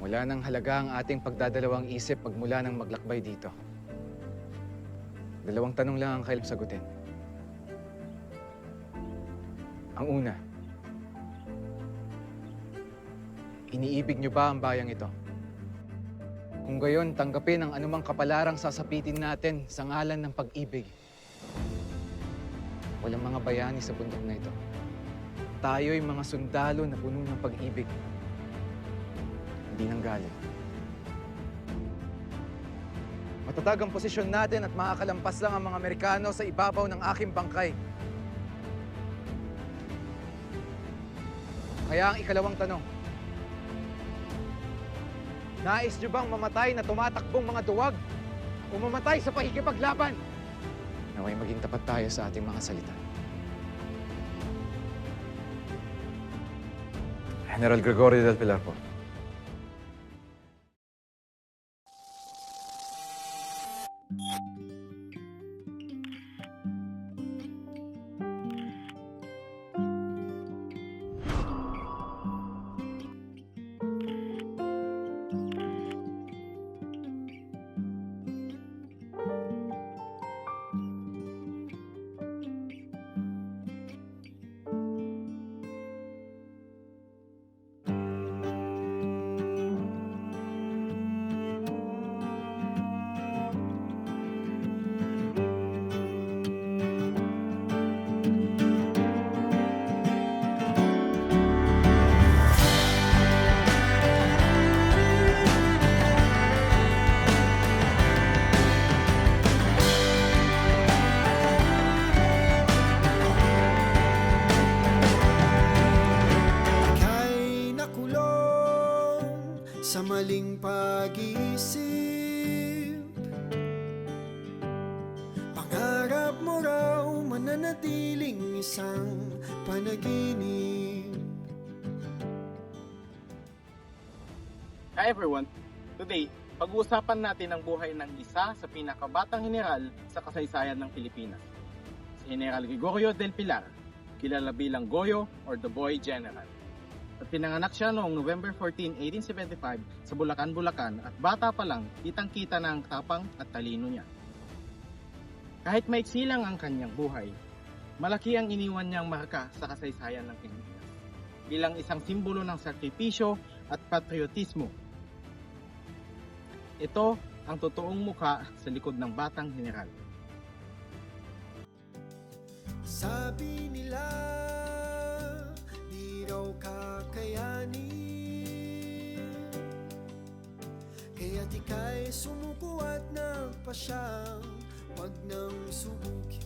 Wala nang halaga ang ating pagdadalawang isip pagmula nang maglakbay dito. Dalawang tanong lang ang kailap sagutin. Ang una, iniibig niyo ba ang bayang ito? Kung gayon, tanggapin ang anumang kapalarang sasapitin natin sa ngalan ng pag-ibig. Walang mga bayani sa bundok na ito. Tayo'y mga sundalo na puno ng pag-ibig. Hindi ng galit. Matatag ang posisyon natin at makakalampas lang ang mga Amerikano sa ibabaw ng aking bangkay. Kaya ang ikalawang tanong, nais niyo bang mamatay na tumatakbong mga duwag o mamatay sa pakikipaglaban? Naway maging tapat tayo sa ating mga salita. General Gregorio del Pilar po. Sa maling pag-iisip, pangarap mo raw mananatiling isang panaginip. Hi everyone! Today, pag-uusapan natin ang buhay ng isa sa pinakabatang general sa kasaysayan ng Pilipinas. Si General Gregorio del Pilar, kilala bilang Goyo or the Boy General. At pinanganak siya noong November 14, 1875 sa Bulacan, Bulacan at bata pa lang, kitang-kita na ang tapang at talino niya. Kahit maiksi lang ang kanyang buhay, malaki ang iniwan niyang marka sa kasaysayan ng Pilipinas bilang isang simbolo ng sakripisyo at patriotismo. Ito ang totoong mukha sa likod ng batang general. Sabi nila, di raw kakayanin, kaya't ika'y sumuko at nagpasyang wag nang subukin.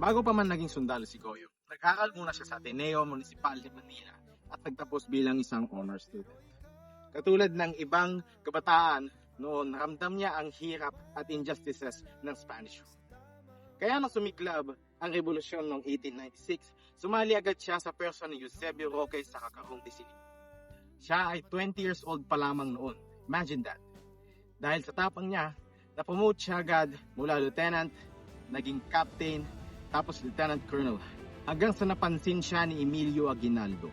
Bago pa man naging sundalo si Goyo, nag-aral muna siya sa Ateneo Municipal de Manila at nagtapos bilang isang honor student. Katulad ng ibang kabataan noon, ramdam niya ang hirap at injustices ng Spanish rule. Kaya nang sumiklab ang revolusyon noong 1896, sumali agad siya sa pwersa ni Eusebio Roque sa Kakaroon de Silip. Siya ay 20 years old pa lamang noon. Imagine that. Dahil sa tapang niya, na-promote siya agad mula lieutenant, naging captain, tapos lieutenant colonel, hanggang sa napansin siya ni Emilio Aguinaldo.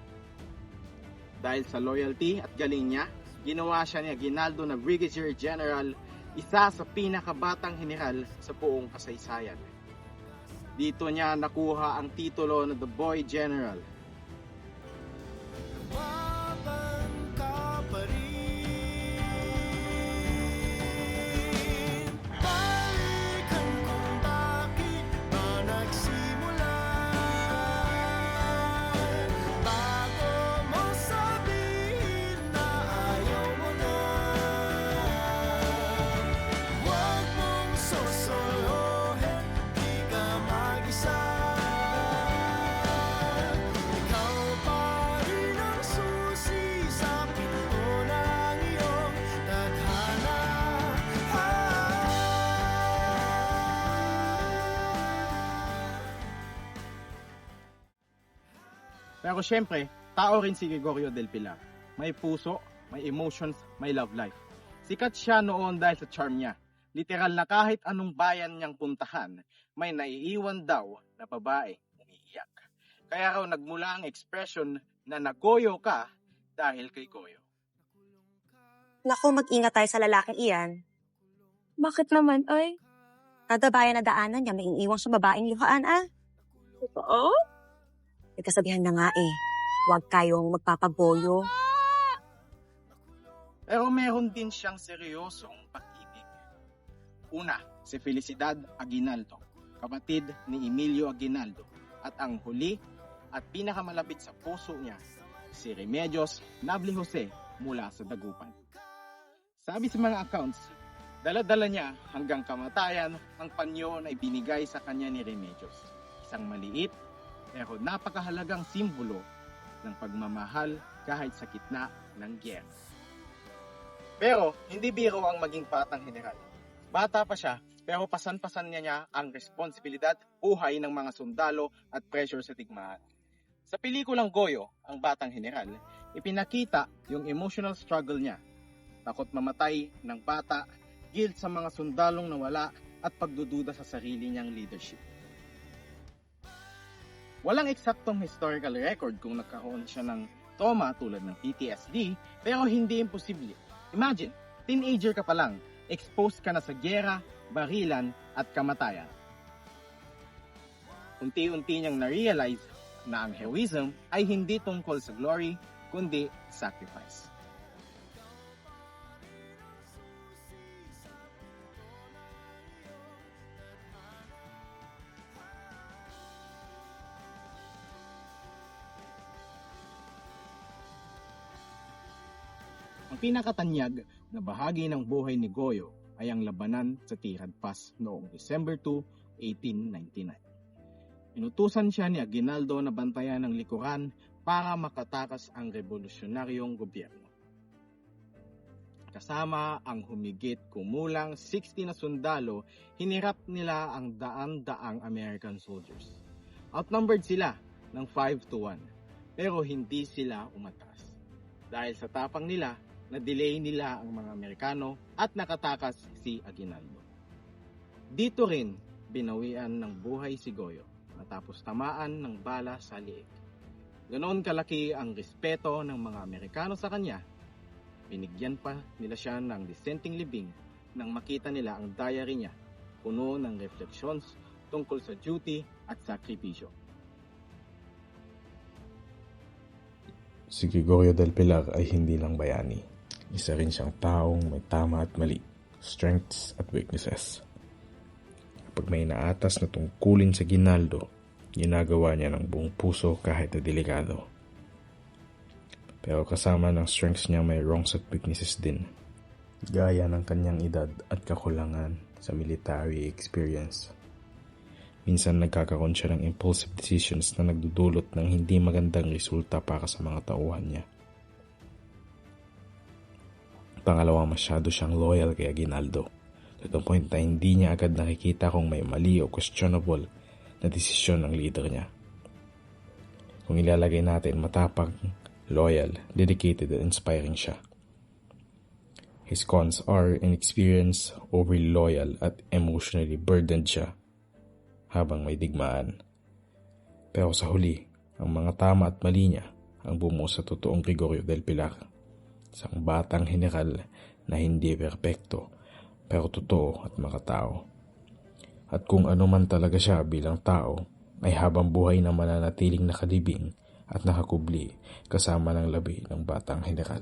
Dahil sa loyalty at galing niya, ginawa siya ni Aguinaldo na Brigadier General, isa sa pinakabatang general sa buong kasaysayan. Dito niya nakuha ang titulo na The Boy General. Lumabang ka pa rin, balikan kung bakit ba nagsimulan, bago mo sabihin na ayaw mo na. Huwag mong sosolohin, di ka mag-isa. Ikaw pa rin ang susi sa pinto ng iyong tadhana. Pero syempre, tao rin si Gregorio del Pilar. May puso, may emotions, may love life. Sikat siya noon dahil sa charm niya. Literal na kahit anong bayan niyang puntahan, may naiiwan daw na babae umiiyak. Kaya raw nagmula ang expression na nagoyo ka dahil kay Goyo. Naku, mag-ingat tayo sa lalaking iyan. Bakit naman, ay? Kada bayan na daanan niya, may iiwang sa babaeng luhaan Totoo? May kasabihan na nga huwag kayong magpapaboyo. Pero meron din siyang seryosong pag-ibig. Una, si Felicidad Aguinaldo, kapatid ni Emilio Aguinaldo. At ang huli at pinakamalapit sa puso niya, si Remedios Nable Jose mula sa Dagupan. Sabi sa mga accounts, dala-dala niya hanggang kamatayan ang panyo na ibinigay sa kanya ni Remedios. Isang maliit pero napakahalagang simbolo ng pagmamahal kahit sa gitna ng giyera. Pero hindi biro ang maging batang general. Bata pa siya pero pasan-pasan niya ang responsibilidad, buhay ng mga sundalo at pressure sa digmaan. Sa pelikulang Goyo, ang batang general, ipinakita yung emotional struggle niya. Takot mamatay ng bata, guilt sa mga sundalong nawala at pagdududa sa sarili niyang leadership. Walang eksaktong historical record kung nagkaroon siya ng trauma tulad ng PTSD, pero hindi imposible. Imagine, teenager ka pa lang, exposed ka na sa giyera, barilan at kamatayan. Unti-unti niyang na-realize na ang heroism ay hindi tungkol sa glory, kundi sacrifice. Ang pinakatanyag na bahagi ng buhay ni Goyo ay ang labanan sa Tirad Pass noong December 2, 1899. Inutusan siya ni Aguinaldo na bantayan ang likuran para makatakas ang revolusyonaryong gobyerno. Kasama ang humigit kumulang 60 na sundalo, hinirap nila ang daan-daang American soldiers. Outnumbered sila ng 5-1, pero hindi sila umatras. Dahil sa tapang nila, na-delay nila ang mga Amerikano at nakatakas si Aguinaldo. Dito rin binawian ng buhay si Goyo matapos tamaan ng bala sa liig. Ganoon kalaki ang respeto ng mga Amerikano sa kanya, binigyan pa nila siya ng dissenting libing nang makita nila ang diary niya, puno ng reflections tungkol sa duty at sakripisyo. Si Gregorio del Pilar ay hindi lang bayani. Isa rin siyang taong may tama at mali, strengths at weaknesses. Kapag may naatas na tungkulin sa Aguinaldo, ginagawa niya ng buong puso kahit na delikado. Pero kasama ng strengths niya may wrongs at weaknesses din, gaya ng kanyang edad at kakulangan sa military experience. Minsan nagkakaroon siya ng impulsive decisions na nagdudulot ng hindi magandang resulta para sa mga tauhan niya. Pangalawa, masyado siyang loyal kay Aguinaldo, to the point na hindi niya agad nakikita kung may mali o questionable na desisyon ng leader niya. Kung ilalagay natin, matapang, loyal, dedicated at inspiring siya. His cons are inexperienced, overly loyal at emotionally burdened siya habang may digmaan. Pero sa huli, ang mga tama at mali niya ang bumuo sa totoong Gregorio del Pilar. Isang batang general na hindi perpekto pero totoo at makatao. At kung ano man talaga siya bilang tao, ay habang buhay na mananatiling nakalibing at nakakubli kasama ng labi ng batang general.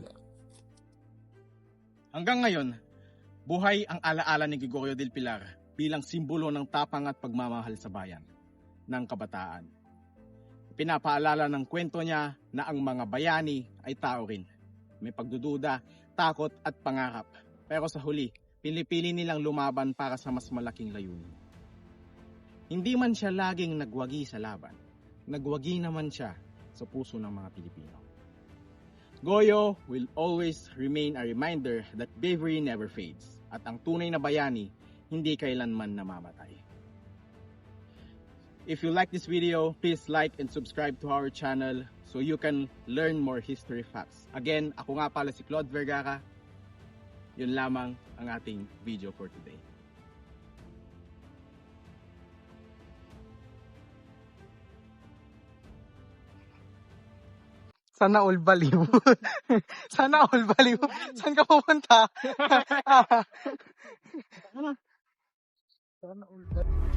Hanggang ngayon, buhay ang alaala ni Gregorio del Pilar bilang simbolo ng tapang at pagmamahal sa bayan, ng kabataan. Pinapaalala ng kwento niya na ang mga bayani ay tao rin. May pagdududa, takot at pangarap. Pero sa huli, pinipili nilang lumaban para sa mas malaking layunin. Hindi man siya laging nagwagi sa laban, nagwagi naman siya sa puso ng mga Pilipino. Goyo will always remain a reminder that bravery never fades at ang tunay na bayani hindi kailanman namamatay. If you like this video, please like and subscribe to our channel so you can learn more history facts. Again, ako nga pala si Claude Vergara. Yun lamang ang ating video for today. Sana all baliw. Sana all baliw. Saan ka pupunta? Sana all baliw.